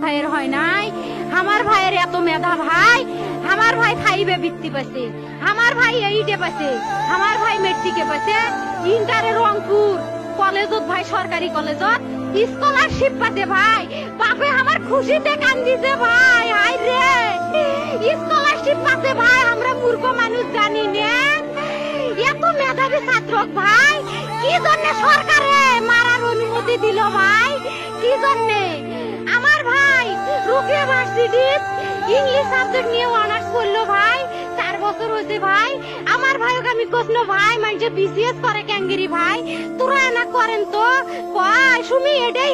ভাইয়ের হয় নাই। আমার ভাইয়ের এত মেধা ভাই, আমার ভাই 5-এ বৃত্তি পাইছে, আমার ভাই 8-এ পাইছে, আমার ভাই মেট্রিকে পাইছে, ইন্টারে রংপুর কলেজত ভাই সরকারি কলেজত স্কলারশিপ পাতে ভাই। বাপে আমার খুশিতে কান্দিছে ভাই। হাই রে স্কলারশিপ পাতে ভাই, আমরা মূর্খ মানুষ জানি না এত মেধাবী ছাত্র ভাই কি জন্য সরকারে মারার অনুমতি দিল ভাই, কি জন্য? আমার ভাই রুকিয়া ভার্সিটির ইংলিশ সাবজেক্ট নিয়ে অনার্স করলো ভাই, 4 বছর হয়েছে ভাই। আমার ভাইকে আমি কইল ভাই মানে বিসিএস করে ক্যাঙ্গেরি ভাই, তোরা না করেন তো কয় সুমি এটাই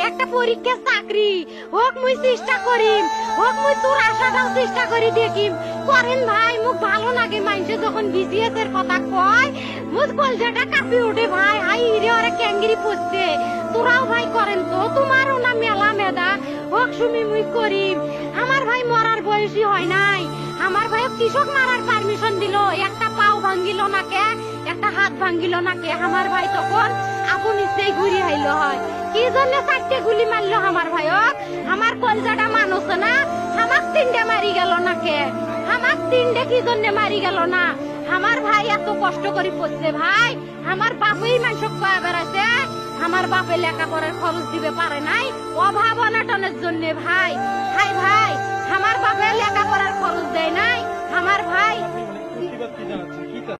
একটা পরীক্ষা চাকরি হোক মুই চেষ্টা করিম, হোক মুই তোর আশাটাও চেষ্টা করি দেখিম করেন ভাই। মুখ ভালো লাগে মানুষে যখন বিসিএস এর কথা কয়, মুখ কলজাটা কাঁপি ওঠে ভাই। হাই রে ওরা ক্যাঙ্গেরি পড়ছে, তোরাও ভাই করেন তো, তোমারও না মেলা মেধা, হোক সুমি মুই করিম। আমার ভাই মরার বয়সী হয় নাই, আমার ভাই কৃষক মারার পারমিশন দিল, একটা পাও ভাঙ্গিল না কে, একটা হাত ভাঙ্গিল না কে। আমার ভাই তখন আপন ইচ্ছেই ঘুরি আইলো হয়, কি জন্য 4টে গুলি মারলো আমার ভাই। আমার কলজাটা মানুষ না, আমার 3টে মারি গেল না কে, আমার 3টে কি জন্য মারি গেল না? আমার ভাই এত কষ্ট করে পড়ছে ভাই, আমার বাপই মানুষ কয়ে বেড়াচ্ছে, আমার বাপে লেখাপড়ার খরচ দিবে পারে নাই অভাব অনাটনের জন্য ভাই। হাই ভাই আমার বাপে লেখাপড়ার খরচ দেয় নাই, আমার ভাই